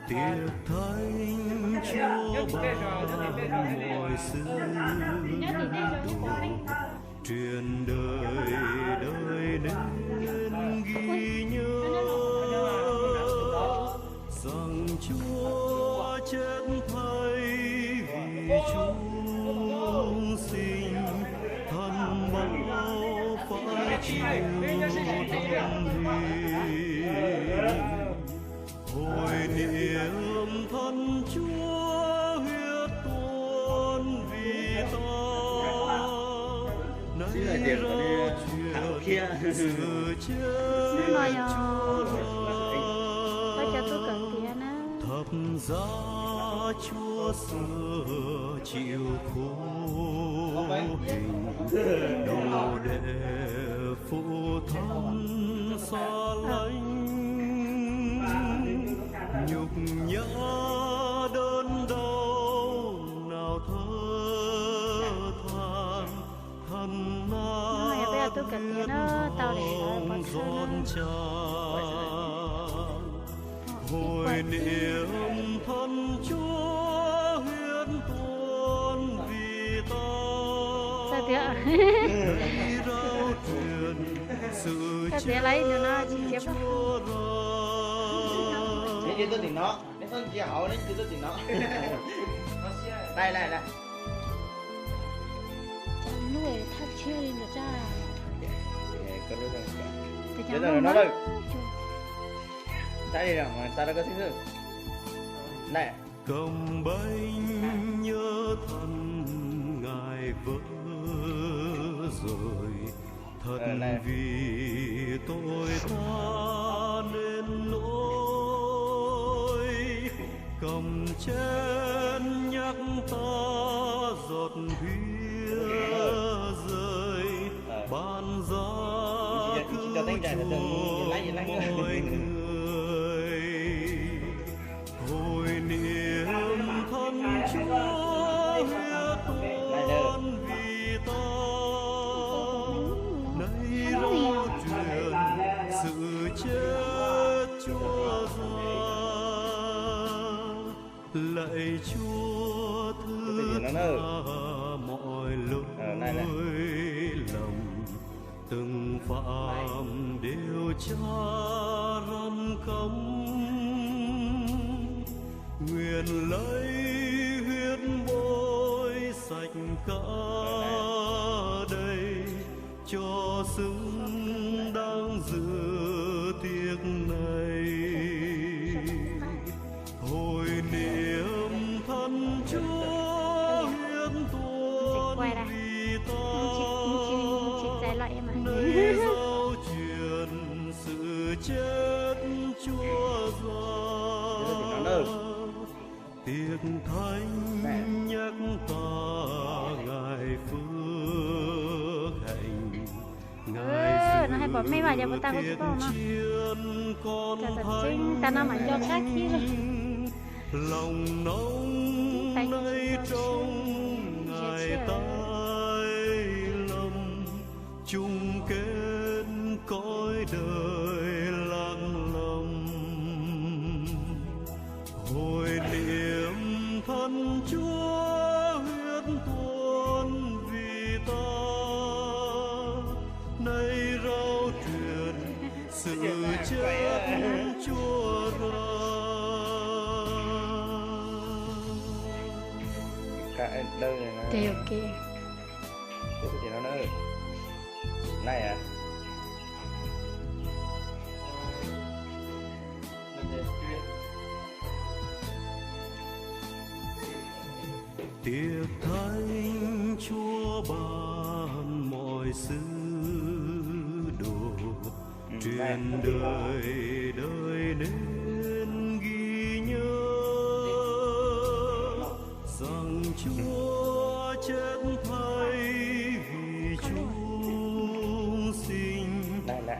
Tiệc thánh Chúa ban mọi sự đồ truyền đời đời nên ghi nhớ rằng Chúa chết thay vì chúng sinh, thân bao phải chịu thân hồi niệm thân Chúa huyết tuôn vì ta, nay rao chuyện sự chết Chúa thập giá Chúa xưa chịu khổ hình đồ để phụ thân xa lánh, nhục nhã đớn đau nào thở than, thân nát huyết mong giòn tràn, hồi niệm thân Chúa huyết tuôn vì ta, nay rao truyền sự chết Chúa ra. Chưa tới tiền nó, nó có chia hậu nó chưa tới tiền nó. Đây đây đây. Nuôi thắt chia lên được ra. Cái đó nó đây. Đây đi nào, mà sao nó có xíu xíu. Này. Cầm bánh nhớ thân Ngài vỡ rồi, thật vì tôi ta nên lỗi, cầm chén nhắc ta giọt huyết rơi, ban giá cứu chuộc mọi người, hồi niệm thân Chúa huyết tuôn vì ta, nay rao truyền sự chết Chúa ra, lạy Chúa thứ tha mọi lỗi lầm, từng phạm đều cha răn cấm, nguyện lấy huyết bôi sạch cả đây, cho xứng đáng dự tiệc này, hồi niệm thân Chúa huyết tuôn vì ta, nay rao truyền sự chết Chúa ra, tiệc thánh nhắc ta Ngài phước hạnh, Ngài giữ tiền chiên con thánh, lòng nóng nay trong Ngài tái lâm, chung kết cõi đời lặng lầm, hồi niệm thân Chúa huyết tuôn vì ta, nay rao truyền sự chết Chúa ra. Cái đơn này nó. Ok. Cái gì nó nữa. Này à. Tiệc thánh Chúa ban mọi sứ đồ, truyền đời đời nên ghi nhớ rằng Chúa chết thay vì chúng sinh,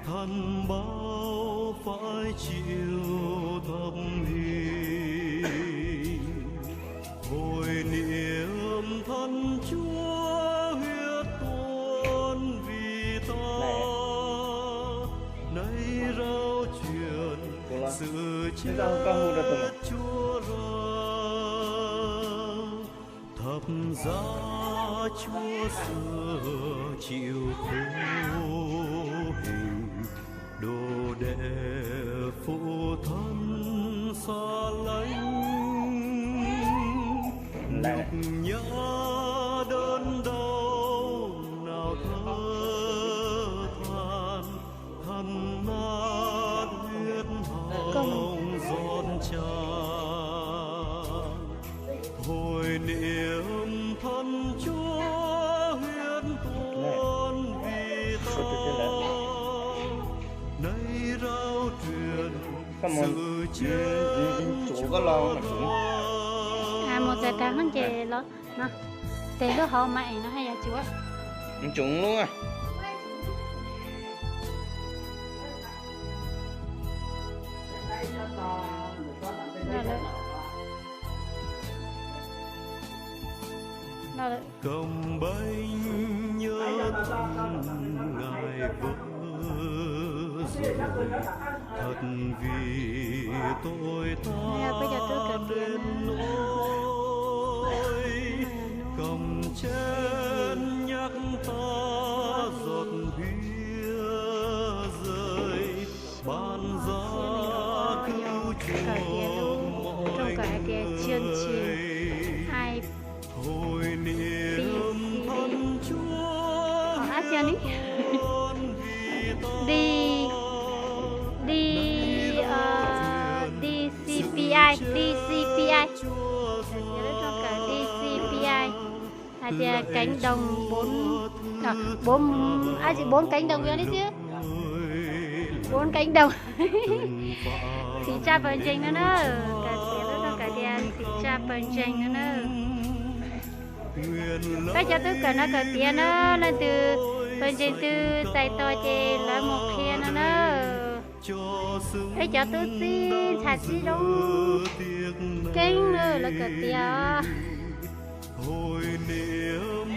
thân bao phải chịu thâm hình, sự chết đâu có hù được tụi Chúa thập giá Chúa xưa chịu khổ hình đồ đệ phụ thân xa lánh nhục nhã đơn đau nào thơ than thân nát huyết hồng giòn tràn hồi niệm thân Chúa hiến tuôn vì ta nay rao truyền sự chết chủ có lo mà chủ một giờ trắng hơn chè nó tế lúc họ mày nó hay là chúa trúng luôn à cầm bánh nhớ thân ngài vỡ rồi thật vì tôi ta đến nỗi cầm chén nhắc ta giọt bia rơi ban giá cứu chuộc mọi người hồi niệm thân Chúa DCPI thì cánh đồng bốn cánh đồng đấy chứ 4 cánh đồng thì cha bần trình nữa cả tiếng nó cả tiền thì cha bần trình nữa các cháu tất cả nó cả tiền nó lên từ bần trình từ tay to chê lấy một kia nó các cháu tôi xin thả chi đâu cánh nữa là cả tiền hồi niệm